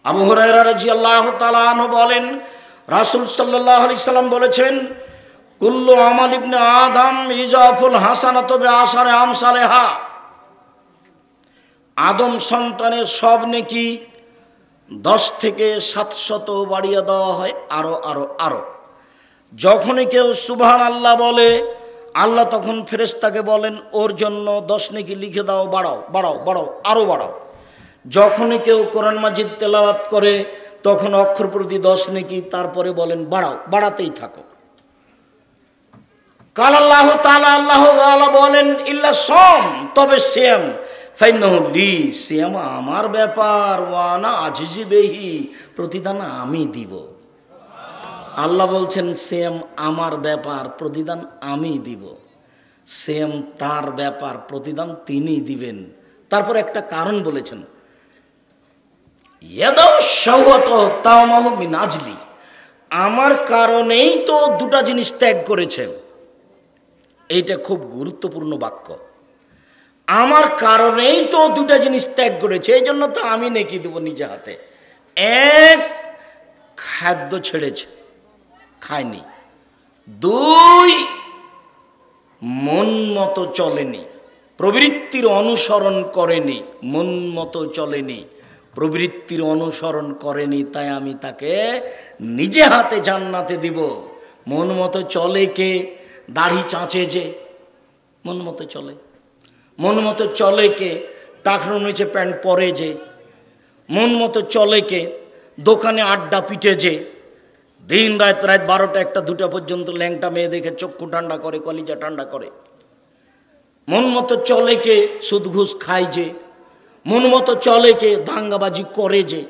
আবু হুরায়রা রাদিয়াল্লাহু তাআলা আনহু বলেন, রাসূল সাল্লাল্লাহু আলাইহি সাল্লাম বলেছেন, কুল্লু আমাল ইবনে আদম ইজাফুল হাসানাতু বিআশারি আমসালিহা। আদম সন্তানের সব নেকি 10 থেকে 700 বাড়িয়ে দেওয়া হয়, আরো আরো আরো। যখনই কেউ সুবহানাল্লাহ বলে, আল্লাহ তখন ফেরেশতাকে বলেন, ওর জন্য 10 নেকি লিখে দাও, বাড়াও বাড়াও বাড়াও, আরো বাড়াও। যখনই কেউ কোরআন মাজিদ তেলাওয়াত করে, তখন অক্ষর প্রতি 10 নেকি, তারপরে বলেন বাড়াও, বাড়াতেই থাকো। কাল আল্লাহ তাআলা, আল্লাহ তাআলা বলেন, ইল্লা সম, তবে সিয়াম, ফাইন্নাহু লি, সিয়াম আমার ব্যাপার, ওয়ানা আজিজি বিহি, প্রতিদান আমি দিব। আল্লাহ বলছেন সিয়াম আমার ব্যাপার, প্রতিদান আমি দিব। সিয়াম তার ব্যাপার, প্রতিদান তিনি দিবেন। তারপর একটা কারণ বলেছেন, ইয়াদাউ শাওয়াত তাওমাহু মিন আজলি, আমার কারণেই তো দুটা জিনিস ত্যাগ করেছে। এইটা খুব গুরুত্বপূর্ণ বাক্য। আমার কারণেই তো দুটা জিনিস ত্যাগ করেছে, এই জন্য তো আমি নেকি দেব নিজে হাতে। এক, খাদ্য ছেড়েছে, খায়নি। 2, মন মতো চলেনি, প্রবৃত্তির অনুসরণ করেনি। মন মতো চলেনি, প্রবৃত্তির অনুসরণ করেনি, তাই আমি তাকে নিজে হাতে জান্নাতে দিব। মন মতো চলে কে? দাড়ি চাঁচে যে মন মতো চলে। মন মতো চলে কে? টাকনো নিচে প্যান্ট পরে যে। মন মতো চলে কে? দোকানে আড্ডা পিটে যে, দিন রাত 12টা 1টা 2টা পর্যন্ত ল্যাংটা মেয়ে দেখে চক্ষু ঠান্ডা করে, কলিজা ঠান্ডা করে। মন মতো চলে কে? সুদ ঘুষ খায় যে। মন মতো চলে কে? দাঙ্গাবাজি করে যে।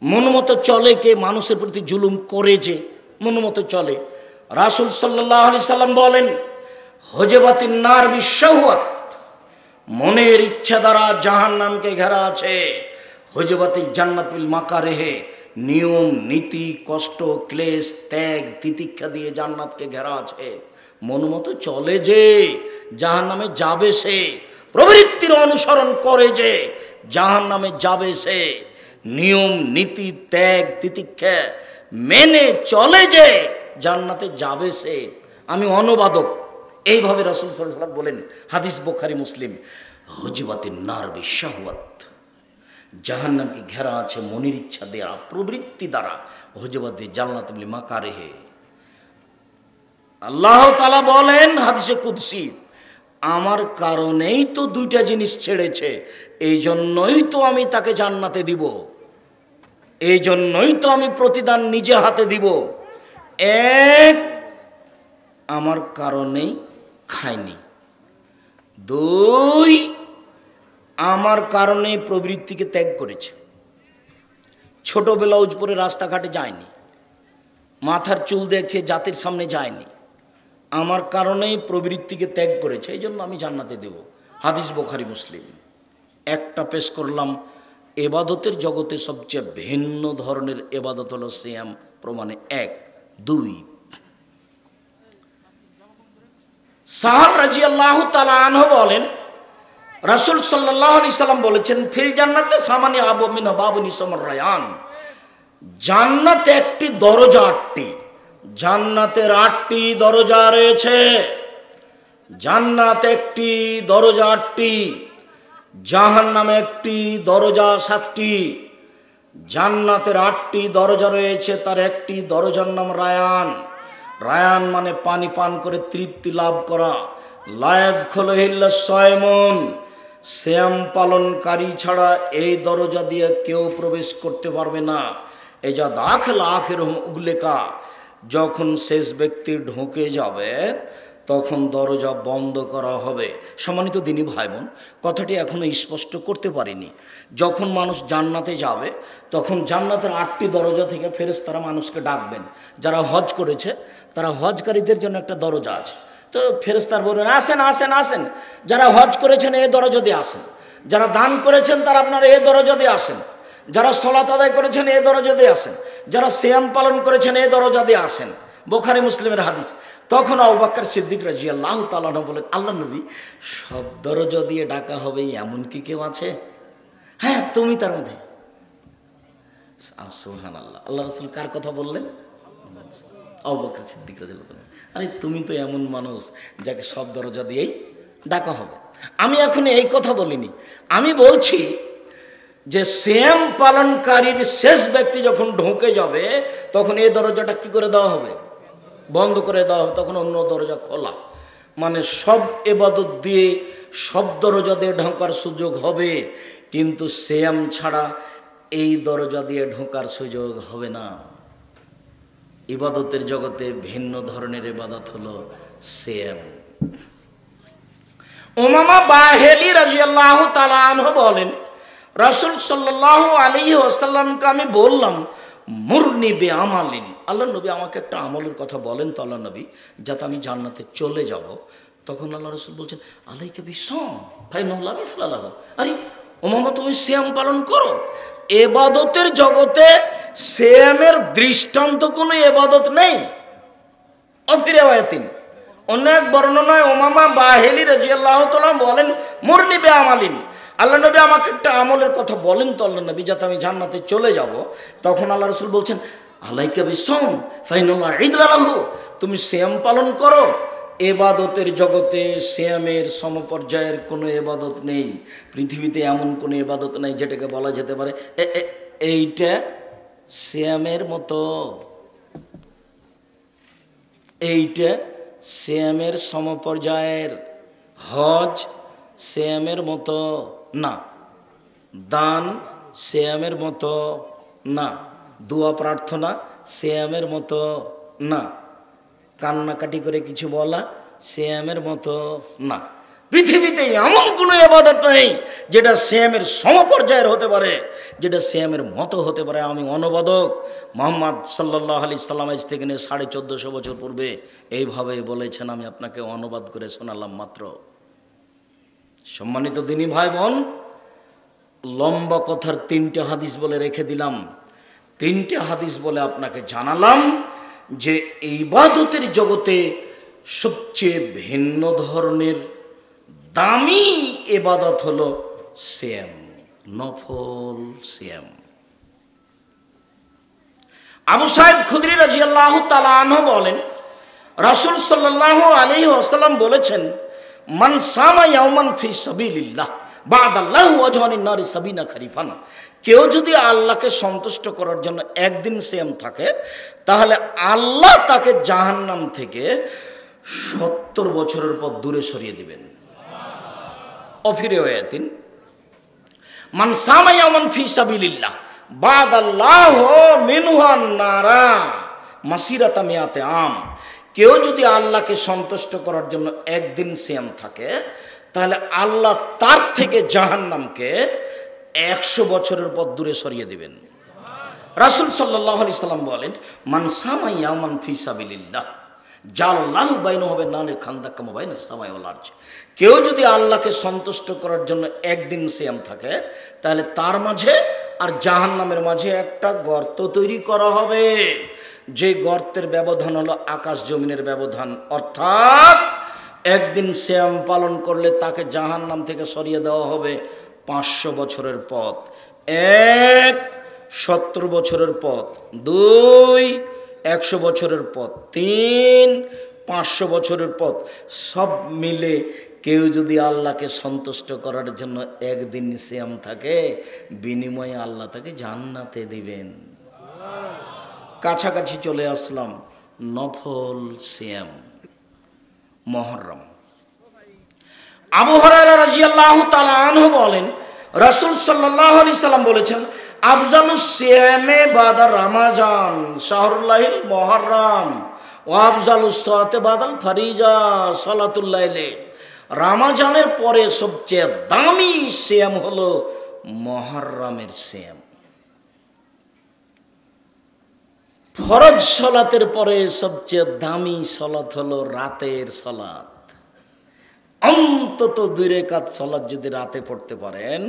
মন মতো চলে কে? মানুষের প্রতি জুলুম করে যে। মন মতো চলে। রাসূল সাল্লাল্লাহু আলাইহি সাল্লাম বলেন, হুজবাতিন নার বিশাওয়াত, মনের ইচ্ছা দ্বারা জাহান্নামকে ঘেরা আছে। হুজবাতিল জান্নাত বিল মাকারিহি, নিয়ম নীতি কষ্ট ক্লেশ ত্যাগ তিতিক্ষা দিয়ে জান্নাতকে ঘেরা আছে। মন মতো চলে যে জাহান্নামে যাবে সে, প্রবৃত্তির অনুসরণ করে যে জাহান্নামে যাবে সে, নিয়ম নীতি ত্যাগ তিতিক্ষা মেনে চলে যে জান্নাতে যাবে সে। আমি অনুবাদক, এইভাবে রাসূল সাল্লাল্লাহু আলাইহি ওয়াসাল্লাম বলেন, হাদিস বুখারী মুসলিম। হুজবাতিন নার বিশাওয়াত, জাহান্নামকে ঘেরা আছে মনের ইচ্ছা দেয়া প্রবৃত্তি দ্বারা। হুজবাতি জান্নাত বিল মাকারিহি, আল্লাহ তাআলা বলেন হাদিসে কুদসি, আমার কারণেই তো দুইটা জিনিস ছেড়েছে, এই জন্যই তো আমি তাকে জান্নাতে দিব, এই জন্যই তো আমি প্রতিদান নিজে হাতে দিব। এক, আমার কারণেই খায়নি। 2, আমার কারণে প্রবৃত্তিকে ত্যাগ করেছে। ছোট ব্লাউজ পরে রাস্তাঘাটে যায়নি, মাথার চুল দেখে জাতির সামনে যায়নি, আমার কারণেই প্রবৃত্তিকে ত্যাগ করেছে, এই জন্য আমি জান্নাতে দেব। হাদিস বুখারী মুসলিম। একটা পেশ করলাম, এবাদতের জগতে সবচেয়ে ভিন্ন ধরনের এবাদত হলো সিয়াম, প্রমাণে 1। 2, সাহাল রাদিয়াল্লাহু তাআলা আনহু বলেন, রাসূল সাল্লাল্লাহু আলাইহি সাল্লাম বলেছেন, ফিল জান্নাতে সামানি আবু মিন বাবুন ইসমুর রায়ান, জান্নাতে একটি দরজা 8টি। জান্নাতের 8টি দরজা রয়েছে। জান্নাতে একটি দরজা 8টি, জাহান্নামে একটি দরজা 7টি। জান্নাতের 8টি দরজা রয়েছে, তার একটি দরজার নাম রায়ান। রায়ান মানে পানি পান করে তৃপ্তি লাভ করা। লায়াদ খোলহিল্লা সয়মন, শ্যাম পালনকারী ছাড়া এই দরজা দিয়ে কেউ প্রবেশ করতে পারবে না। এই যা দাখিল আখিরহুম উগলেকা, যখন শেষ ব্যক্তি ঢুকে যাবে তখন দরজা বন্ধ করা হবে। সম্মানিত দিনী ভাই বোন, কথাটি এখনো স্পষ্ট করতে পারিনি। যখন মানুষ জান্নাতে যাবে তখন জান্নাতের 8টি দরজা থেকে ফেরেশতারা মানুষকে ডাকবেন। যারা হজ করেছে তারা হজকারীদের জন্য একটা দরজা আছে, তো ফেরেশতারা বলবেন, আসেন আসেন আসেন, যারা হজ করেছেন এই দরজা দিয়ে আসেন, যারা দান করেছেন তারা আপনারা এই দরজা দিয়ে আসেন, যারা সালাত আদায় করেছেন এই দরজা দিয়ে আসেন, যারা সিয়াম পালন করেছেন এই দরজা দিয়ে আসেন। বুখারী মুসলিমের হাদিস। তখন আবু বকর সিদ্দিক রাদিয়াল্লাহু তাআলা আনহু বলেন, আল্লাহ নবী, সব দরজা দিয়ে ডাকা হবে এমন কি কেউ আছে? হ্যাঁ, তুমি তার মধ্যে। সুবহানাল্লাহ। আল্লাহ রাসূল কার কথা বললেন? আবু বকর সিদ্দিক রাদিয়াল্লাহু তাআলা। আরে তুমি তো এমন মানুষ যাকে সব দরজা দিয়েই ডাকা হবে। আমি এখন এই কথা বলিনি, আমি বলছি যে সিয়াম পালনকারীর শেষ ব্যক্তি যখন ঢুকে যাবে তখন এই দরজাটা কি করে দেওয়া হবে? বন্ধ করে দেওয়া হবে। তখন অন্য দরজা খোলা, মানে সব ইবাদত দিয়ে সব দরজা দিয়ে ঢোকার সুযোগ হবে, কিন্তু সিয়াম ছাড়া এই দরজা দিয়ে ঢোকার সুযোগ হবে না। ইবাদতের জগতে ভিন্ন ধরনের ইবাদত হলো সিয়াম। উমামা বাহেলি রাদিয়াল্লাহু তাআলা আনহু বলেন, রাসূল সাল্লাল্লাহু আলাইহি ওয়াসাল্লামকে আমি বললাম, মুরনি বে আমালিন, আল্লাহ নবী আমাকে একটা আমলের কথা বলেন তো আল্লাহ নবী, যাতে আমি জান্নাতে চলে যাব। তখন আল্লাহ রাসূল বলছেন, আলাইকা বিসম ফাইনাহু লা মিসলা লাহু। আরে উমামা, তুমি সিয়াম পালন করো। ইবাদতের জগতে সিয়ামের দৃষ্টান্ত কোনো ইবাদত নেই। অফিরাওয়াতিন অন্য এক বর্ণনায় উমামা বাহেলি রাদিয়াল্লাহু তাআলা বলেন, মুরনি বে আমালিন, আল্লাহ নবী আমাকে একটা আমলের কথা বলেন তো আল্লাহ নবী, যাতে আমি জান্নাতে চলে যাব। তখন আল্লাহ রাসূল বলছেন, আলাইকা বিসম ফাইনাহু লা ইদলা লাহু, তুমি সিয়াম পালন করো। ইবাদতের জগতে সিয়ামের সমপর্যায়ের কোনো ইবাদত নেই। পৃথিবীতে এমন কোনো ইবাদত নেই যেটাকে বলা যেতে পারে এইটা সিয়ামের মতো, এইটা সিয়ামের সমপর্যায়ের। হজ সিয়ামের মতো না, দান সিয়ামের মতো না, দোয়া প্রার্থনা সিয়ামের মতো না, কান্নাকাটি করে কিছু বলা সিয়ামের মতো না। পৃথিবীতে এমন কোনো ইবাদত নেই যেটা সিয়ামের সমপর্যায়ের হতে পারে, যেটা সিয়ামের মতো হতে পারে। আমি অনুবাদক মুহাম্মদ সাল্লাল্লাহু আলাইহি সাল্লাম আজ থেকে নিয়ে 1450 বছর পূর্বে এইভাবে বলেছেন, আমি আপনাকে অনুবাদ করে শোনালাম মাত্র। সম্মানিত দিনী ভাই বোন, লম্বা কথার 3টে হাদিস বলে রেখে দিলাম। 3টে হাদিস বলে আপনাকে জানালাম যে ইবাদতের জগতে সবচেয়ে ভিন্ন ধরনের দামি ইবাদত হলো সিয়াম, নফল সিয়াম। আবু সাঈদ খুদরি রাদিয়াল্লাহু তাআলা আনহু বলেন, রাসূল সাল্লাল্লাহু আলাইহি ওয়াসাল্লাম বলেছেন, মান সামা ইয়াওমান ফি সাবিলিল্লাহ বা'দাল্লাহু ওয়াজহানিন নারি সাবিনা খরিফান, কেউ যদি আল্লাহকে সন্তুষ্ট করার জন্য একদিন সিয়াম থাকে, তাহলে আল্লাহ তাকে জাহান্নাম থেকে 70 বছরের পর দূরে সরিয়ে দিবেন। অফিরাওয়াতিন মান সামা ইয়াওমান ফি সাবিলিল্লাহ বা'দাল্লাহু মিনহুন নারা মাসিরাতা মিয়াতে আম, কেউ যদি আল্লাহকে সন্তুষ্ট করার জন্য একদিন সিয়াম থাকে, তাহলে আল্লাহ তার থেকে জাহান্নামকে 100 বছরের পর দূরে সরিয়ে দিবেন। রাসূল সাল্লাল্লাহু আলাইহি সাল্লাম বলেন, মান সামা ইয়াওমান ফি সাবিলিল্লাহ জালাল্লাহু বাইনাহু ওয়া নারি খান্দাকা বাইনাস সামাই ওয়াল আরজ, কেউ যদি আল্লাহকে সন্তুষ্ট করার জন্য একদিন সিয়াম থাকে, তাহলে তার মাঝে আর জাহান্নামের মাঝে একটা গর্ত তৈরি করা হবে, যে গর্তের ব্যবধান হলো আকাশ জমিনের ব্যবধান। অর্থাৎ একদিন সিয়াম পালন করলে তাকে জাহান্নাম থেকে সরিয়ে দেওয়া হবে 500 বছরের পথ। 1 70 বছরের পথ, 2 100 বছরের পথ, 3 500 বছরের পথ। সব মিলে কেউ যদি আল্লাহকে সন্তুষ্ট করার জন্য একদিন সিয়াম থাকে, বিনিময়ে আল্লাহ তাকে জান্নাতে দিবেন। কাছাকাছি চলে আসলাম, নফল সিয়াম মুহররম। আবু হুরায়রা রাদিয়াল্লাহু তাআলা আনহু বলেন, রাসূল সাল্লাল্লাহু আলাইহি সাল্লাম বলেছেন, আফজালুস সিয়ামে বাদা রমাজান শাহরুল্লাহিল মুহররম ওয়া আফজালুস সালাতে বাদাল ফারিজা সালাতুল লাইলি, রমাজানের পরে সবচেয়ে দামি সিয়াম হলো মুহররমের সিয়াম। ফরজ সালাতের পরে সবচেয়ে দামি সালাত হলো রাতের সালাত। অন্তত 2 রাকাত সালাত যদি রাতে পড়তে পারেন,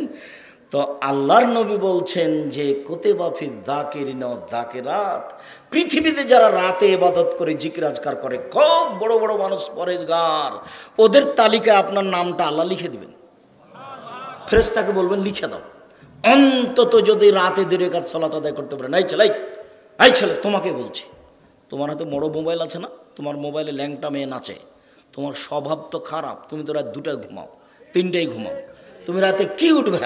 তো আল্লাহর নবী বলছেন যে কুতিবা ফি যাকিরিনা ওয়া যাকিরাত, পৃথিবীতে যারা রাতে ইবাদত করে জিকির আজকার করে, খুব বড় বড় মানুষ পরেজগার, ওদের তালিকায় আপনার নামটা আল্লাহ লিখে দিবেন। ফেরেশতাকে বলবেন লিখে দাও, অন্তত যদি রাতে 2 রাকাত সালাত আদায় করতে পারেন। এই ছেলে তোমাকে বলছি, তোমার হাতে বড় মোবাইল আছে না, তোমার মোবাইলে ল্যাংটা মেয়ে নাচে, তোমার স্বভাব তো খারাপ, তুমি তো রাত 2টায় ঘুমাও, 3টায় ঘুমাও, তুমি রাতে কি উঠবে?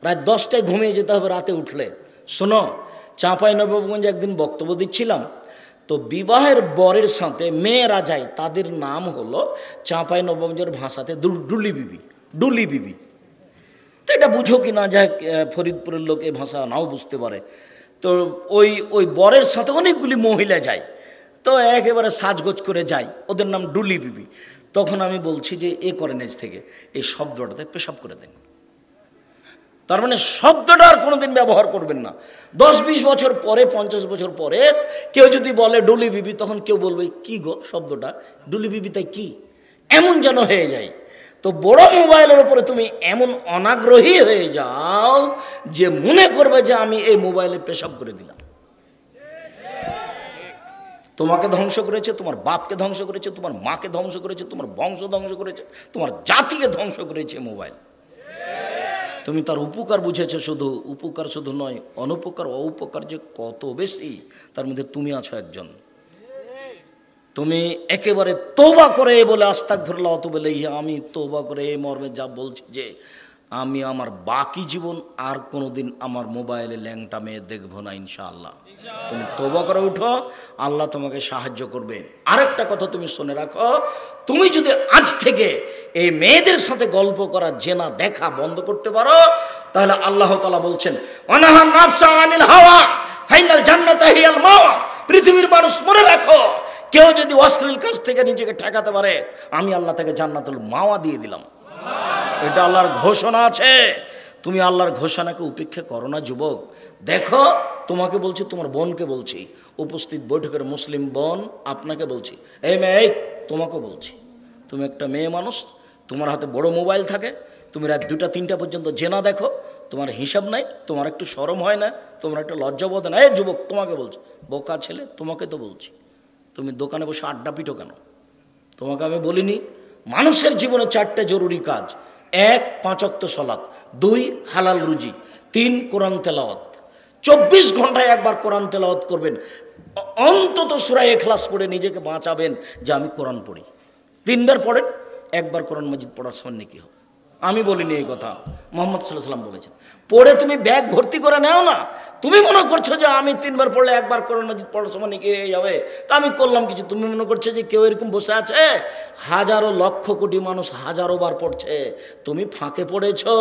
রাত 10টায় ঘুমিয়ে যেতে হবে রাতে উঠলে। শোনো, চাঁপাইনবাবগঞ্জে একদিন বক্তব্য দিচ্ছিলাম, তো বিবাহের বরের সাথে মেয়েরা যায়, তাদের নাম হলো চাঁপাইনবাবগঞ্জের ভাষাতে ডুলি বিবি, ডুলি বিবি। তো এটা বুঝো কি না, যাক ফরিদপুরের লোক এই ভাষা নাও বুঝতে পারে। তো ওই বরের সাথে অনেকগুলি মহিলা যায়, তো একেবারে সাজগোজ করে যায়, ওদের নাম ডুলি বিবি। তখন আমি বলছি যে এ করেন এজ থেকে এই শব্দটাতে পেশাব করে দেন। তার মানে শব্দটা আর কোনোদিন ব্যবহার করবেন না। 10-20 বছর পরে, 50 বছর পরে কেউ যদি বলে ডুলি বিবি, তখন কেউ বলবে কি গো শব্দটা, ডুলি বিবি তাই কি, এমন যেন হয়ে যায়। তো বড় মোবাইলের উপরে তুমি এমন অনাগ্রহী হয়ে যাও যে মনে করবে যে আমি এই মোবাইলে পেশাব করে দিলাম। তোমাকে ধ্বংস করেছে, তোমার বাপকে ধ্বংস করেছে, তোমার মাকে ধ্বংস করেছে, তোমার বংশ ধ্বংস করেছে, তোমার জাতিকে ধ্বংস করেছে মোবাইল। তুমি তার উপকার বুঝেছো, শুধু উপকার শুধু নয়, অনুপকার অউপকার যে কত বেশি, তার মধ্যে তুমি আছো একজন। তুমি একেবারে তওবা করে বলে আস্তাগফিরুল্লাহ ওয়া আতুবু ইলাইহি, আমি তওবা করে এই মর্মে যা বলছি যে আমি আমার বাকি জীবন আর কোনোদিন আমার মোবাইলে ল্যাংটা মেয়ে দেখবো না ইনশাআল্লাহ। তুমি তওবা করে উঠো, আল্লাহ তোমাকে সাহায্য করবে। আরেকটা কথা তুমি শুনে রাখো, তুমি যদি আজ থেকে এই মেয়েদের সাথে গল্প করা, জেনা দেখা বন্ধ করতে পারো, তাহলে আল্লাহ তাআলা বলছেন ওয়ানাহা নাফসা আনিল হাওয়া ফাইনাল জান্নাতা হিয়াল মাওয়া। পৃথিবীর মানুষ মনে রাখো, কেউ যদি অশ্লীল কাজ থেকে নিজেকে ঠেকাতে পারে, আমি আল্লাহ তাকে জান্নাতুল মাওয়া দিয়ে দিলাম। এটা আল্লাহর ঘোষণা আছে। তুমি আল্লাহর ঘোষণাকে উপেক্ষা করো না যুবক। দেখো, তোমাকে বলছি, তোমার বোনকে বলছি, উপস্থিত বৈঠকের মুসলিম বোন আপনাকে বলছি, এই মেয়ে, তোমাকে বলছি, তুমি একটা মেয়ে মানুষ, তোমার হাতে বড় মোবাইল থাকে, তুমি রাত 2টা-3টা পর্যন্ত জেনা দেখো, তোমার হিসাব নাই, তোমার একটু শরম হয় না, তোমার একটা লজ্জাবোধ না? এই যুবক, তোমাকে বলছি, বোকা ছেলে, তোমাকে তো বলছি, তুমি দোকানে বসে আড্ডা পিটো কেন? তোমাকে আমি বলিনি? মানুষের জীবনে 4টে জরুরি কাজ: 1 5 ওয়াক্ত সালাত, 2 হালাল রুজি, 3 কোরআন তেলাওয়াত। 24 ঘন্টায় একবার কোরআন তেলাওয়াত করবেন, অন্তত সূরা ইখলাস পড়ে নিজেকে বাঁচাবেন যে আমি কোরআন পড়ি। 3 বার পড়েন, একবার কোরআন মাজিদ পড়ার সমান কি হবে? আমি বলিনি এই কথা, মুহাম্মদ সাল্লাল্লাহু আলাইহি ওয়াসাল্লাম বলেছেন। পড়ে তুমি ব্যাগ ভর্তি করে নাও না। তুমি মনে করছো যে আমি 3 বার পড়লে একবার কোরআন মাজিদ পড়ার সময় কি হয়ে যাবে, তা আমি করলাম কিছু। তুমি মনে করছো যে কেউ এরকম বসে আছে? হাজারো লক্ষ কোটি মানুষ হাজারো বার পড়ছে, তুমি ফাঁকে পড়েছো।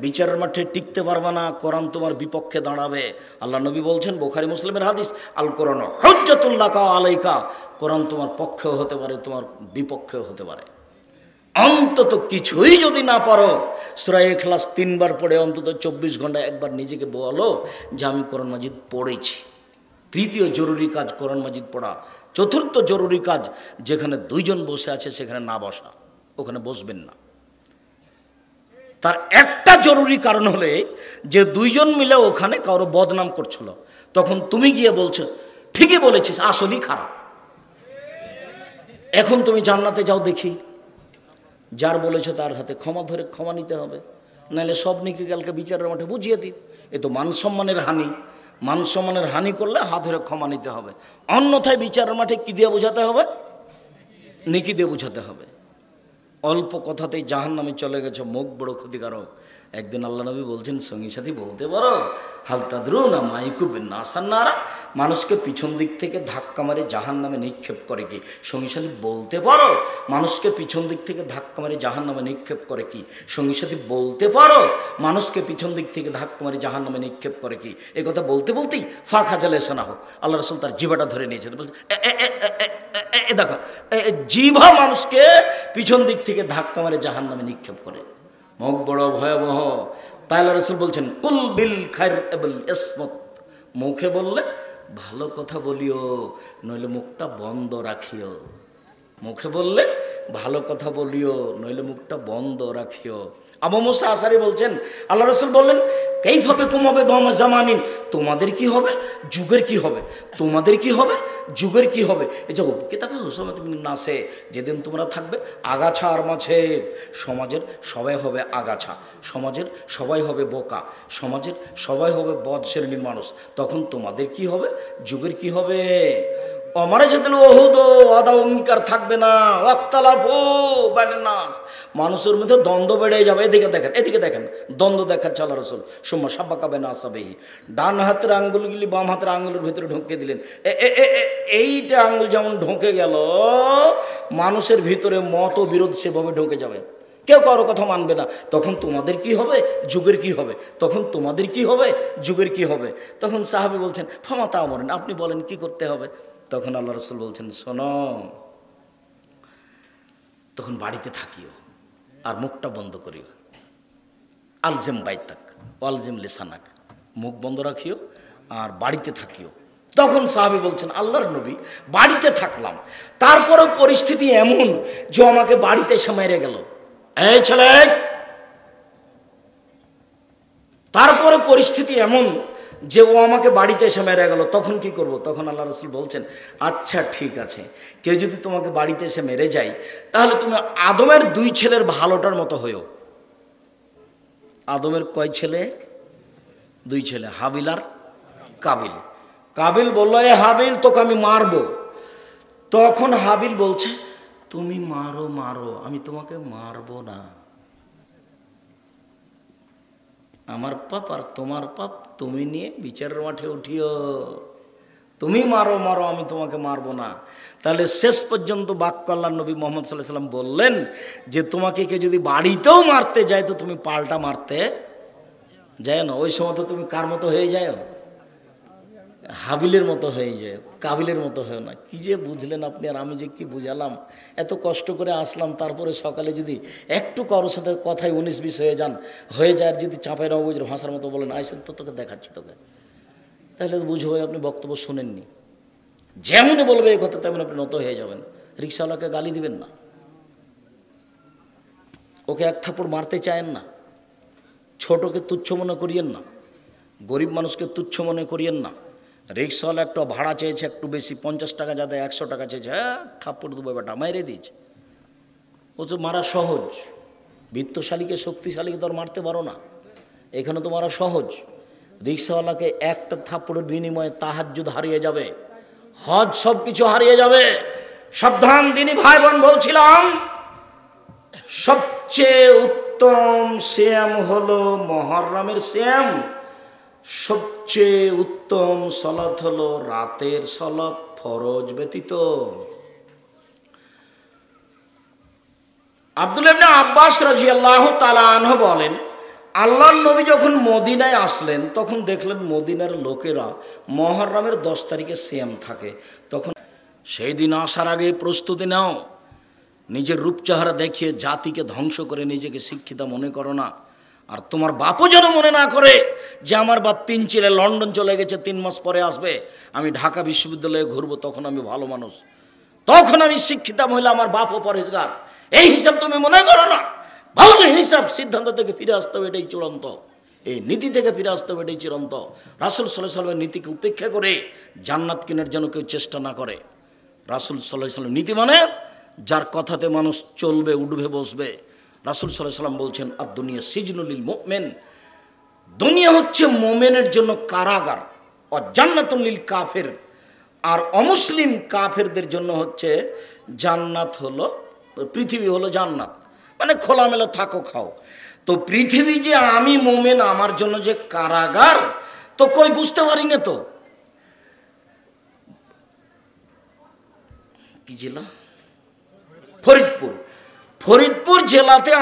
বিচারের মাঠে টিকতে পারবে না, কোরআন তোমার বিপক্ষে দাঁড়াবে। আল্লাহ নবী বলছেন, বুখারী মুসলিমের হাদিস, আল কোরআন হুজ্জাতুল লাকা আলাইকা, কোরআন তোমার পক্ষেও হতে পারে, তোমার বিপক্ষেও হতে পারে। অন্তত কিছুই যদি না পারো, সূরা ইখলাস 3 বার পড়ে অন্তত 24 ঘন্টায় একবার নিজেকে বলো যে আমি কোরআন মাজিদ পড়েছি। 3য় জরুরি কাজ কোরআন মাজিদ পড়া। 4র্থ জরুরি কাজ, যেখানে 2 জন বসে আছে সেখানে না বসা, ওখানে বসবেন না। তার একটা জরুরি কারণ হলে যে 2 জন মিলে ওখানে কারো বদনাম করছিল, তখন তুমি গিয়ে বলছো ঠিকই বলেছিস, আসলেই খারাপ। এখন তুমি জান্নাতে যাও, দেখি যার বলেছ তার হাতে ক্ষমা ধরে ক্ষমা নিতে হবে, নাহলে সব নিকে কালকে বিচারের মাঠে বুঝিয়ে দিই। এ তো মান সম্মানের হানি। মান সম্মানের হানি করলে হাত ধরে ক্ষমা নিতে হবে, অন্যথায় বিচারের মাঠে কি দিয়ে বোঝাতে হবে? নেকি দিয়ে বোঝাতে হবে। অল্প কথাতেই জাহান্নামে চলে গেছে, মুখ বড় ক্ষতিকারক। একদিন আল্লাহ নবী বলছেন, সঙ্গী সাথী বলতে পারো হালতাদরুনা মাইকুবিন নাসান্নারা, মানুষকে পিছন দিক থেকে ধাক্কা মারে জাহান্নামে নিক্ষেপ করে কি? সঙ্গী সাথী বলতে পারো মানুষকে পিছন দিক থেকে ধাক্কা মারে জাহান্নামে নিক্ষেপ করে কি? সঙ্গী সাথী বলতে পারো মানুষকে পিছন দিক থেকে ধাক্কা মারে জাহান্নামে নিক্ষেপ করে কি? এই কথা বলতে বলতেই ফাঁক হাজালে এসে না হোক, আল্লাহ রাসূল তার জিভাটা ধরে নিয়েছেন। বলছে দেখো, জিভা মানুষকে পিছন দিক থেকে ধাক্কা মারে জাহান্নামে নিক্ষেপ করে। মুখ বড় ভয়াবহ। তাই আল্লাহ রাসূল বলছেন, কুল বিল খায়র আবিল ইসমত, মুখে বললে ভালো কথা বলিও, নইলে মুখটা বন্ধ রাখিও। মুখে বললে ভালো কথা বলিও, নইলে মুখটা বন্ধ রাখিও। আবু মুসা আশারী বলছেন, আল্লাহ রাসূল বললেন, কাইফা বিকুম ওয়া বিজামানিন তোমাদের কি হবে, যুগের কি হবে, তোমাদের কি হবে, যুগের কি হবে। এই যে কিতাবে হুসামাত বিন নাসে, যেদিন তোমরা থাকবে আগাছা আর মাছে, সমাজের সবাই হবে আগাছা, সমাজের সবাই হবে বোকা, সমাজের সবাই হবে বদ শ্রেণীর মানুষ, তখন তোমাদের কি হবে, যুগের কি হবে। অমারে যেদিন ওহুদ আদা অঙ্গীকার থাকবে না, ওয়াক্তালাফু বাইনান নাস, মানুষের মধ্যে দ্বন্দ্ব বেড়ে যাবে। এদিকে দেখেন দ্বন্দ্ব দেখাচ্ছে আল্লাহ রাসূল। সুম্মা শাব্বাকা বাইনা আসাবিহি, ডান হাতের আঙ্গুলগুলি বাম হাতের আঙ্গুলের ভিতরে ঢুকিয়ে দিলেন। এইটা আঙ্গুল যেমন ঢুকে গেল, মানুষের ভিতরে মত বিরোধ সেভাবে ঢুকে যাবে, কেউ কারো কথা মানবে না। তখন তোমাদের কি হবে, যুগের কি হবে, তখন তোমাদের কি হবে, যুগের কি হবে। তখন সাহাবী বলছেন ফামা তা'মুরুন, আপনি বলেন কি করতে হবে। তখন আল্লাহ রাসূল বলছেন শোনো, তখন বাড়িতে থাকিও আর মুখটা বন্ধ করিও। আলজেম বাইতাক ওয়ালজেম লিসানাক, মুখ বন্ধ রাখিও আর বাড়িতে থাকিও। তখন সাহাবী বলছেন আল্লাহর নবী, বাড়িতে থাকলাম, তারপরে পরিস্থিতি এমন যে আমাকে বাড়িতে এসে মেরে গেল। এই ছেলে, তারপরে পরিস্থিতি এমন যে ও আমাকে বাড়িতে এসে মেরে গেল, তখন কি করব। তখন আল্লাহ রাসূল বলছেন আচ্ছা ঠিক আছে, কেউ যদি তোমাকে বাড়িতে এসে মেরে যায়, তাহলে তুমি আদমের 2 ছেলের ভালোটার মতো হয়েও। আদমের কয় ছেলে, 2 ছেলে, হাবিল আর কাবিল। কাবিল বলল এ হাবিল, তোকে আমি মারবো। তখন হাবিল বলছে তুমি মারো মারো, আমি তোমাকে মারবো না, আমার পাপ আর তোমার পাপ তুমি নিয়ে বিচারের মাঠে উঠিও, তুমি মারো মারো, আমি তোমাকে মারবো না। তাহলে শেষ পর্যন্ত বাক্য আল্লাহর নবী মুহাম্মদ সাল্লাল্লাহু আলাইহি ওয়াসাল্লাম বললেন যে তোমাকে কে যদি বাড়িতেও মারতে যায় তো তুমি পাল্টা মারতে যায় না। ওই সময় তো তুমি কার মতো হয়ে যাও, হাবিলের মতো হয়ে যায়, কাবিলের মতো হয় না। কি যে বুঝলেন আপনি আর আমি যে কি বুঝালাম, এত কষ্ট করে আসলাম, তারপরে সকালে যদি একটু কারোর সাথে কথায় 19-20 হয়ে যায়, আর যদি চাঁপাই নববুঝের ভাষার মতো বলেন আইসেন তো তোকে দেখাচ্ছি তোকে, তাহলে বুঝবো আপনি বক্তব্য শোনেননি। যেমনই বলবে এই কথা তেমন আপনি নত হয়ে যাবেন। রিক্সাওয়ালাকে গালি দিবেন না, ওকে এক থাপ্পড় মারতে চায়েন না, ছোটকে তুচ্ছ মনে করিয়েন না, গরিব মানুষকে তুচ্ছ মনে করিয়েন না। রিক্সাওয়ালা একটু ভাড়া চেয়েছে একটু বেশি, 50 টাকা যাতে 100 টাকা চেয়েছে, হ্যাঁ থাপ্পড় দেবো বেটা, মেরে দিয়েছে। ও তো মারা সহজ, বিত্তশালীকে শক্তিশালীকে তো আর মারতে পারো না, এখানে তো মারা সহজ। রিক্সাওয়ালাকে একটা থাপ্পড়ের বিনিময়ে তাহাজ্জুদ হারিয়ে যাবে, হজ সব কিছু হারিয়ে যাবে। সাবধান দিনী ভাই বোন, বলছিলাম সবচেয়ে উত্তম সিয়াম হলো মুহররমের সিয়াম, সবচেয়ে উত্তম সালাত হলো রাতের সালাত ফরজ ব্যতীত। আব্দুল্লাহ ইবনে আব্বাস রাদিয়াল্লাহু তাআলা আনহু বলেন আল্লাহর নবী যখন মদিনায় আসলেন তখন দেখলেন মদিনার লোকেরা মুহররমের 10 তারিখে সিয়াম থাকে। তখন সেই দিন আসার আগে প্রস্তুতি নাও, নিজের রূপ চেহারা দেখিয়ে জাতিকে ধ্বংস করে নিজেকে শিক্ষিত মনে করো না। আর তোমার বাপও যেন মনে না করে যে আমার বাপ 3 ছেলে লন্ডন চলে গেছে, 3 মাস পরে আসবে, আমি ঢাকা বিশ্ববিদ্যালয়ে ঘুরবো, তখন আমি ভালো মানুষ, তখন আমি শিক্ষিত মহিলা, আমার বাপও পরেশগার, এই হিসাব তুমি মনে করো না। ভালো হিসাব, সিদ্ধান্ত থেকে ফিরে আসতে হবে, এটাই চূড়ান্ত। এই নীতি থেকে ফিরে আসতে হবে, এটাই চিরন্ত। রাসূল সাল্লাল্লাহু আলাইহি ওয়াসাল্লামের নীতিকে উপেক্ষা করে জান্নাত কেনার যেন কেউ চেষ্টা না করে। রাসূল সাল্লাল্লাহু আলাইহি ওয়াসাল্লাম নীতি মানে যার কথাতে মানুষ চলবে, উঠবে, বসবে। রাসূল সাল্লাল্লাহু আলাইহি ওয়াসাল্লাম বলছেন আর দুনিয়া সিজনুল লিল মুমিন, দুনিয়া হচ্ছে মুমিনের জন্য কারাগার, ও জান্নাতুল লিল কাফির, আর অমুসলিম কাফেরদের জন্য হচ্ছে জান্নাত, হলো পৃথিবী হলো জান্নাত, মানে খোলামেলা থাকো খাও। তো পৃথিবী যে আমি মুমিন আমার জন্য যে কারাগার, তো কই বুঝতে পারি না। তো কি জেলা? ফরিদপুর। ফরিদপুর জেলাতে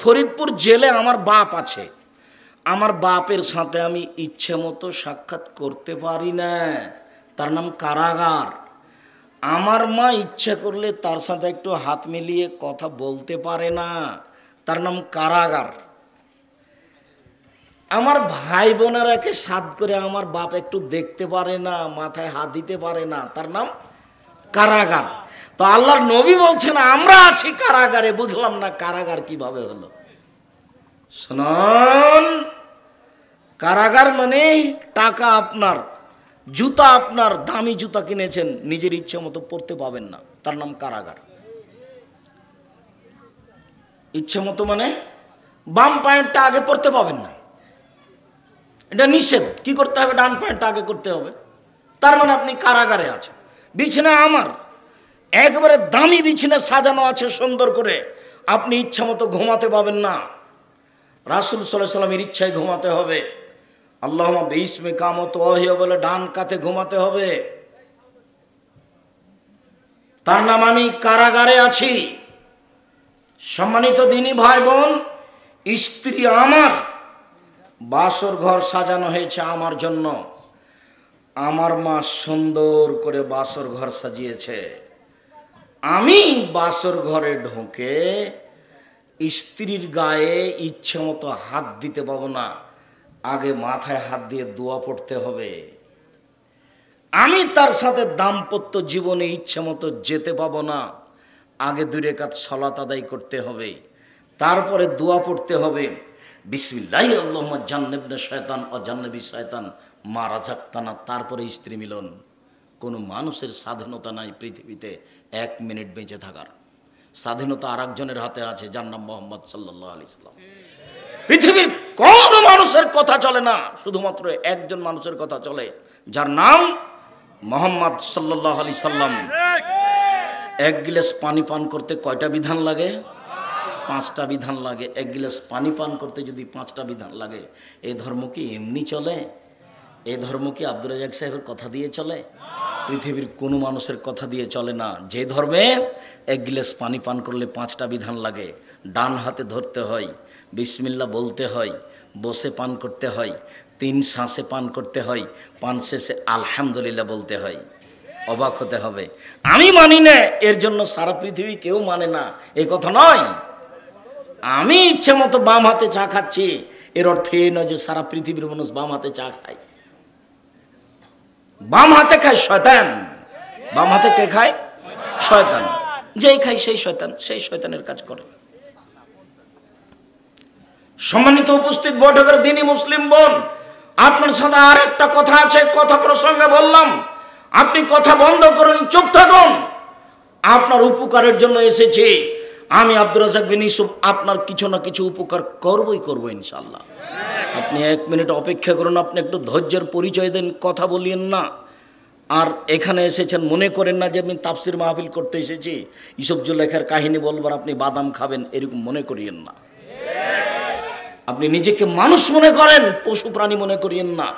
ফরিদপুর জেলে আমার বাপ আছে, আমার বাপের সাথে আমি ইচ্ছে মতো সাক্ষাৎ করতে পারি না, তার নাম কারাগার। আমার মা ইচ্ছা করলে তার সাথে একটু হাত মিলিয়ে কথা বলতে পারে না, তার নাম কারাগার। আমার ভাই বোনেরাকে সাথ করে আমার বাপ একটু দেখতে পারে না, মাথায় হাত দিতে পারে না, তার নাম কারাগার। তো আল্লাহর নবী বলছেন আমরা আছি কারাগারে। বুঝলাম না কারাগার কিভাবে হলো। শুনুন, কারাগার মানে টাকা আপনার, জুতা আপনার, দামি জুতা কিনেছেন, নিজের ইচ্ছে মতো পরতে পাবেন না, তার নাম কারাগার। ইচ্ছে মতো মানে বাম পায়েরটা আগে পরতে পাবেন না, এটা নিষেধ। কি করতে হবে? ডান পায়েরটা আগে করতে হবে, তার মানে আপনি কারাগারে আছেন। বিছানা আমার একেবারে দামি বিছানা সাজানো আছে সুন্দর করে, আপনি ইচ্ছা মতো ঘুমাতে পাবেন না। রাসূল সাল্লাল্লাহু আলাইহি সাল্লামের ইচ্ছায় ঘুমাতে হবে। আল্লাহুম্মা বিইসমে কামত ওয়াহিয়া বলে ডান কাতে ঘুমাতে হবে, তার নাম আমি কারাগারে আছি। সম্মানিত দিনী ভাই বোন, স্ত্রী আমার, বাসর ঘর সাজানো হয়েছে আমার জন্য। আমার মা সুন্দর করে বাসর ঘর সাজিয়েছে। আমি বাসর ঘরে ঢুকে স্ত্রীর গায়ে ইচ্ছে মতো হাত দিতে পাবো না, আগে মাথায় হাত দিয়ে দোয়া পড়তে হবে। আমি তার সাথে দাম্পত্য জীবনে ইচ্ছে মতো যেতে পাবো না, আগে 2 রাকাত সালাত আদায় করতে হবে, তারপরে দোয়া পড়তে হবে, বিসমিল্লাহি আল্লাহুম্মা জান্নিবনা শায়তান ও জান্নিবি শায়তান মা রাযাকতানা। তারপরে স্ত্রী মিলন। কোনো মানুষের স্বাধীনতা নাই পৃথিবীতে 1 মিনিট বেঁচে থাকার। স্বাধীনতা আর একজনের হাতে আছে, যার নাম মুহাম্মদ সাল্লাল্লাহু আলাইহি সাল্লাম। পৃথিবীর কোন মানুষের কথা চলে না, শুধুমাত্র একজন মানুষের কথা চলে, যার নাম মুহাম্মদ সাল্লাল্লাহু আলাইহি সাল্লাম। 1 গিলাস পানি পান করতে কয়টা বিধান লাগে? 5টা বিধান লাগে। 1 গিলাস পানি পান করতে যদি 5টা বিধান লাগে, এই ধর্ম কি এমনি চলে? এই ধর্ম কি আব্দুর রাজ্জাক সাহেবের কথা দিয়ে চলে? পৃথিবীর কোনো মানুষের কথা দিয়ে চলে না। যে ধর্মে 1 গিলাস পানি পান করলে 5টা বিধান লাগে। ডান হাতে ধরতে হয়, বিসমিল্লাহ বলতে হয়, বসে পান করতে হয়, 3 শ্বাসে পান করতে হয়, পান শেষে আলহামদুলিল্লাহ বলতে হয়। অবাক হতে হবে, আমি মানি না, এর জন্য সারা পৃথিবী কেউ মানে না, এই কথা নয়। আমি ইচ্ছে মতো বাম হাতে চা খাচ্ছি, এর অর্থ এই নয় যে সারা পৃথিবীর মানুষ বাম হাতে চা খায়। বাম হাতে খায় শয়তান। বাম হাতে কে খায়? শয়তান। যেই খায় সেই শয়তান, সেই শয়তানের কাজ করে। সম্মানিত উপস্থিত বৈঠকের দিনী মুসলিম বোন, আপনার সাথে আর একটা কথা আছে, কথা প্রসঙ্গে বললাম, আপনি কথা বন্ধ করুন, চুপ থাকুন। আপনার উপকারের জন্য এসেছি আমি আব্দুর রাজ্জাক বিন ইউসুফ, আপনার কিছু না কিছু উপকার করবই করবো ইনশাআল্লাহ। আপনি 1 মিনিট অপেক্ষা করুন, আপনি একটু ধৈর্যের পরিচয় দেন, কথা বলিয়েন না। আর এখানে এসেছেন মনে করেন না যে আমি তাফসির মাহফিল করতে এসেছি, ইউসুফ জুলেখার কাহিনী বলবার আপনি বাদাম খাবেন, এরকম মনে করিয়েন না। আপনি নিজেকে মানুষ মনে করেন, পশু প্রাণী মনে করিয়েন না।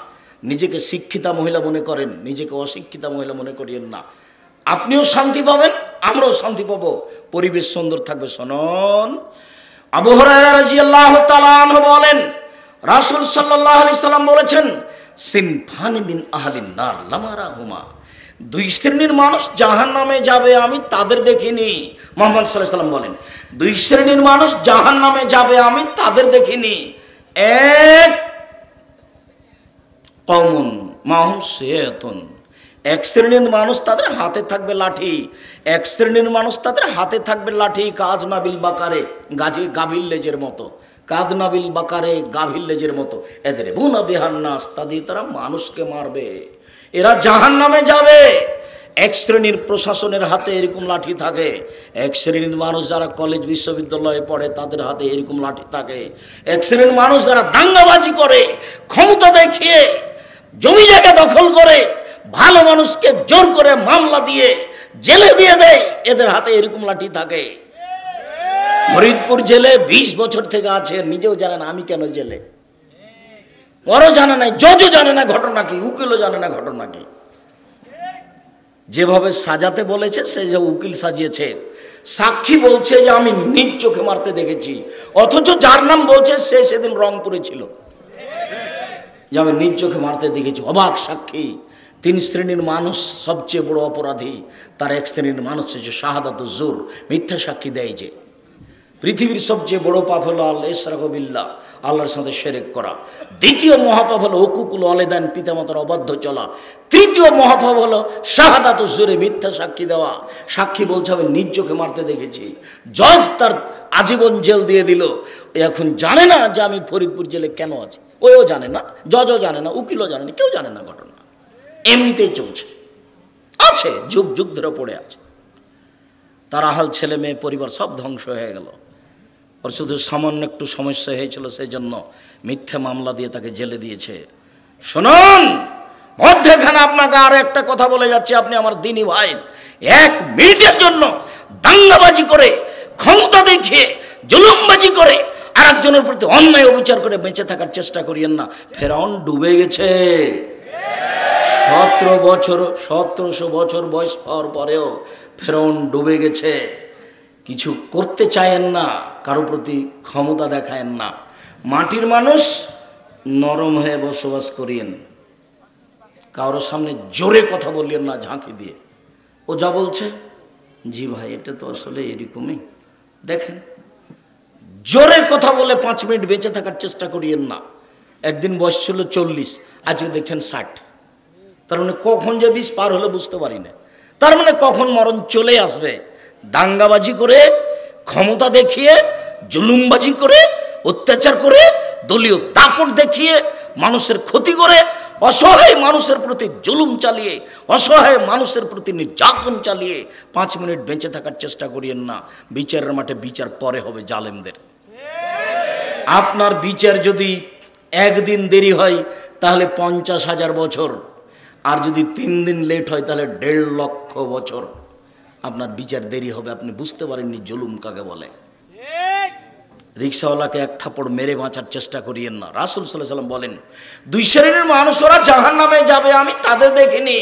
নিজেকে শিক্ষিতা মহিলা মনে করেন, নিজেকে অশিক্ষিতা মহিলা মনে করিয়েন না। আপনিও শান্তি পাবেন, আমরাও শান্তি পাবো, পরিবেশ সুন্দর থাকবে। শুনুন, আবু হুরায়রা রাদিয়াল্লাহু তাআলা আনহু বলেন, রাসূল সাল্লাল্লাহু আলাইহি সাল্লাম বলেছেন, সিনফানি মিন আহলিন নার লামারাহুমা, 2 শ্রেণীর মানুষ জাহান্নামে যাবে, আমি তাদের দেখিনি। মুহাম্মদ সাল্লাল্লাহু আলাইহি সাল্লাম বলেন, 2 শ্রেণীর মানুষ জাহান্নামে যাবে, আমি তাদের দেখিনি। এক কওমুন মাহুম সিয়াতুন, 1 শ্রেণীর মানুষ তাদের হাতে থাকবে লাঠি। 1 শ্রেণীর মানুষ তাদের হাতে থাকবে লাঠি, কাজনাবিল বাকারে, গাভীর লেজের মতো, কাদনাবিল বাকারে, গাভীর লেজের মতো, এদের বুনা বিহান্নাস, তাদের তারা মানুষকে মারবে, এরা জাহান্নামে যাবে। 1 শ্রেণীর প্রশাসনের হাতে এরকম লাঠি থাকে। 1 শ্রেণীর মানুষ যারা কলেজ বিশ্ববিদ্যালয়ে পড়ে তাদের হাতে এরকম লাঠি থাকে। 1 শ্রেণীর মানুষ যারা দাঙ্গাবাজি করে, ক্ষমতা দেখিয়ে জমি জায়গা দখল করে, ভালো মানুষকে জোর করে মামলা দিয়ে জেলে দিয়ে দেয়, এদের হাতে এরকম লাঠি থাকে। ফরিদপুর জেলে 20 বছর থেকে আছে, নিজেও জানে না আমি কেন জেলে, ওরও জানে না, জজও জানে না ঘটনা কি, উকিলও জানে না ঘটনা কি। যেভাবে সাজাতে বলেছে সে যে উকিল সাজিয়েছে, সাক্ষী বলছে যে আমি নিজ চোখে মারতে দেখেছি, অথচ যার নাম বলছে সে সেদিন রংপুরে ছিল, যে আমি নিজ চোখে মারতে দেখেছি। অবাক সাক্ষী। 3 শ্রেণীর মানুষ সবচেয়ে বড় অপরাধী, তার 1 শ্রেণীর মানুষ হচ্ছে শাহাদাত জুর, মিথ্যা সাক্ষী দেয়। যে পৃথিবীর সবচেয়ে বড় পাপ হলো আল ইশরাকু বিল্লাহ, আল্লাহর সাথে শিরক করা। 2য় মহাপাপ হলো হুকুকুল ওয়ালিদাইন, পিতামাতার অবাধ্য চলা। 3য় মহাপাপ হলো শাহাদাত জুরে, মিথ্যা সাক্ষী দেওয়া। সাক্ষী বলছে আমি নিজ চোখে মারতে দেখেছি, জজ তার আজীবন জেল দিয়ে দিল। এখন জানে না যে আমি ফরিদপুর জেলে কেন আছি। ওও জানে না, জজও জানে না, উকিলও জানে না, কেউ জানে না ঘটনা, এমনিতেই চলছে, আছে, যুগ যুগ ধরে পড়ে আছে। তার আহাল ছেলে মেয়ে পরিবার সব ধ্বংস হয়ে গেল। ওর শুধু সামান্য একটু সমস্যা হয়েছিল, সেই জন্য মিথ্যে মামলা দিয়ে তাকে জেলে দিয়েছে। শুনুন, মধ্যেখানে আপনাকে আর একটা কথা বলে যাচ্ছে, আপনি আমার দিনী ভাই, 1 মিনিটের জন্য দাঙ্গাবাজি করে, ক্ষমতা দেখিয়ে, জুলুমবাজি করে, আর একজনের প্রতি অন্যায় অবিচার করে বেঁচে থাকার চেষ্টা করিয়েন না। ফেরাউন ডুবে গেছে। 1700 বছর বয়স পাওয়ার পরেও ফেরাউন ডুবে গেছে। কিছু করতে চায়েন না, কারো প্রতি ক্ষমতা দেখায়েন না। মাটির মানুষ, নরম হয়ে বসবাস করিয়েন। কারোর সামনে জোরে কথা বলিয়েন না ঝাঁকি দিয়ে। ও যা বলছে, জি ভাই এটা তো আসলে এরকমই, দেখেন, জোরে কথা বলে 5 মিনিট বেঁচে থাকার চেষ্টা করিয়েন না। একদিন বয়স ছিল 40, আজকে দেখছেন 60। তার মানে কখন যে 20 পার হলে বুঝতে পারি না। তার মানে কখন মরণ চলে আসবে। দাঙ্গাবাজি করে, ক্ষমতা দেখিয়ে, জুলুমবাজি করে, অত্যাচার করে, দলীয় দাপট দেখিয়ে, মানুষের ক্ষতি করে, অসহায় মানুষের প্রতি জুলুম চালিয়ে, অসহায় মানুষের প্রতি নির্যাতন চালিয়ে 5 মিনিট বেঁচে থাকার চেষ্টা করিয়েন না। বিচারের মাঠে বিচার পরে হবে জালেমদের। আপনার বিচার যদি 1 দিন দেরি হয় তাহলে 50,000 বছর, আর যদি 3 দিন লেট হয় তাহলে 1.5 লক্ষ বছর আপনার বিচার দেরি হবে। আপনি বুঝতে পারেননি জুলুম কাকে বলে। রিক্সাওয়ালাকে 1 থাপ্পড় মেরে বাঁচার চেষ্টা করিয়েন না। রাসূল সাল্লাল্লাহু আলাইহি ওয়াসাল্লাম বলেন, 2 শ্রেণীর মানুষরা জাহান্নামে যাবে, আমি তাদের দেখিনি।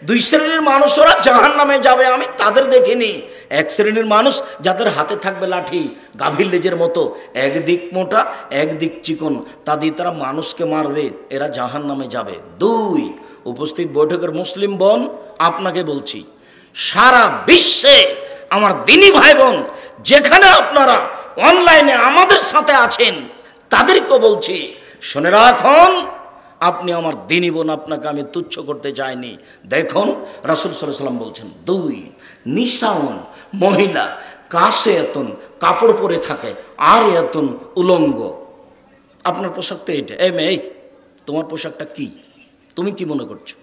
2 শ্রেণীর মানুষরা জাহান্নামে যাবে, আমি তাদের দেখিনি। 1 শ্রেণীর মানুষ যাদের হাতে থাকবে লাঠি, গাভীর লেজের মতো, একদিক মোটা একদিক চিকন, তা দিয়ে তারা মানুষকে মারবে, এরা জাহান্নামে যাবে। 2, উপস্থিত বৈঠকের মুসলিম বোন, আপনাকে বলছি, সারা বিশ্বে আমার দিনী ভাই বোন যেখানে আপনারা অনলাইনে আমাদের সাথে আছেন, তাদেরকে বলছি, শুনে রাখুন, আপনি আমার দিনী বোন, আপনাকে আমি তুচ্ছ করতে চাইনি। দেখুন রাসূল সাল্লাল্লাহু আলাইহি ওয়াসাল্লাম বলছেন, 2, নিসাউন, মহিলা, কাসে এতন, কাপড় পরে থাকে, আর এতন, উলঙ্গ। আপনার পোশাক তো এটা। এই মেয়ে, তোমার পোশাকটা কি? তুমি কি মনে করছো?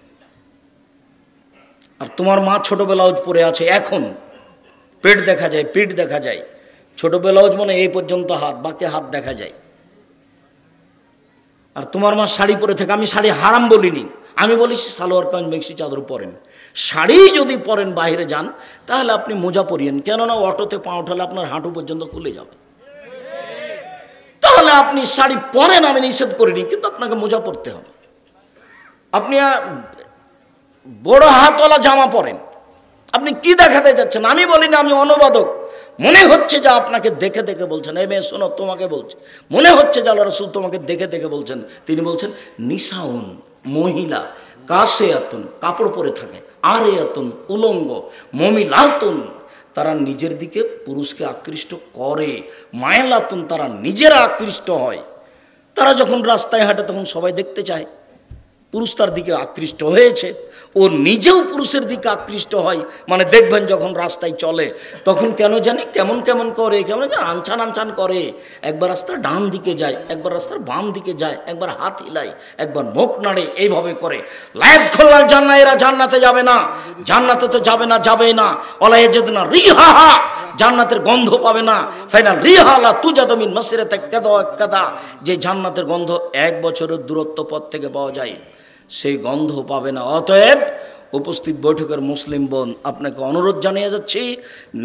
আর তোমার মা ছোট ব্লাউজ পরে আছে, এখন পেট দেখা যায়, পিঠ দেখা যায়। ছোট ব্লাউজ মানে এই পর্যন্ত হাত, বাকি হাত দেখা যায়। আর তোমার মা শাড়ি পরে থাকে। আমি শাড়ি হারাম বলিনি, আমি বলেছি সালোয়ার কামিজ মেক্সি চাদর পরেন। শাড়ি যদি পরেন, বাইরে যান, তাহলে আপনি মোজা পরিয়েন, কেননা অটোতে পা ওঠালে আপনার হাঁটু পর্যন্ত খুলে যাবে। তাহলে আপনি শাড়ি পরেন, আমি নিষেধ করিনি, কিন্তু আপনাকে মোজা পরতে হবে। আপনি বড় হাতওয়ালা জামা পরেন, আপনি কি দেখাতে যাচ্ছেন? আমি বলিনি, আমি অনুবাদক। মনে হচ্ছে যে আপনাকে দেখে দেখে বলছেন। এই মেয়ে শোনো, তোমাকে বলছে, মনে হচ্ছে যে আল্লাহ রাসূল তোমাকে দেখে দেখে বলছেন। তিনি বলছেন, নিসাউন, মহিলা, কাসে আতুন, কাপড় পরে থাকে, আর আতুন, উলঙ্গ, মমিলাতুন, তারা নিজের দিকে পুরুষকে আকৃষ্ট করে, মায়লাতুন, তারা নিজেরা আকৃষ্ট হয়। তারা যখন রাস্তায় হাঁটে তখন সবাই দেখতে চায়, পুরুষ তার দিকে আকৃষ্ট হয়েছে, ও নিজেও পুরুষের দিকে আকৃষ্ট হয়। মানে দেখবেন যখন রাস্তায় চলে তখন কেন জানি কেমন কেমন করে, কেমন যেন আনছান আনছান করে। একবার রাস্তার ডান দিকে যায়, একবার রাস্তার বাম দিকে যায়, একবার হাত হিলায়, একবার মুখ নাড়ে, এইভাবে করে। লাইভ খোলাল জান্নাত, এরা জান্নাতে যাবে না। জান্নাতে তো যাবে না, যাবেই না। ওলাই যেদিনা রিহাহা, জান্নাতের গন্ধ পাবে না। ফাইনাল রিহালা তুজাদু মিন মাসিরাতি কাদা কাদা, যে জান্নাতের গন্ধ 1 বছরের দূরত্ব পথ থেকে পাওয়া যায়, সেই গন্ধ পাবে না। অতএব উপস্থিত বৈঠকের মুসলিম বোন, আপনাকে অনুরোধ জানিয়ে যাচ্ছি,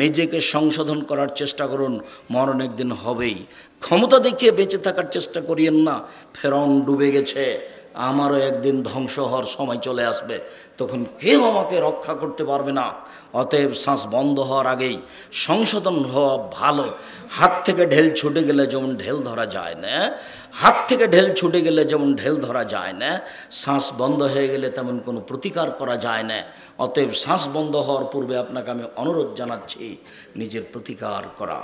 নিজেকে সংশোধন করার চেষ্টা করুন। মরণ একদিন হবেই। ক্ষমতা দেখিয়ে বেঁচে থাকার চেষ্টা করিয়েন না। ফেরাউন ডুবে গেছে, আমারও একদিন ধ্বংস হওয়ার সময় চলে আসবে, তখন কেউ আমাকে রক্ষা করতে পারবে না। অতএব শ্বাস বন্ধ হওয়ার আগেই সংশোধন হওয়া ভালো। হাত থেকে ঢেল ছুটে গেলে যেমন ঢেল ধরা যায় না, হাত থেকে ঢেল ছুটে গেলে যেমন ঢেল ধরা যায় না, শ্বাস বন্ধ হয়ে গেলে তেমন কোনো প্রতিকার করা যায় না। অতএব শ্বাস বন্ধ হওয়ার পূর্বে আপনাকে আমি অনুরোধ জানাচ্ছি নিজের প্রতিকার করা।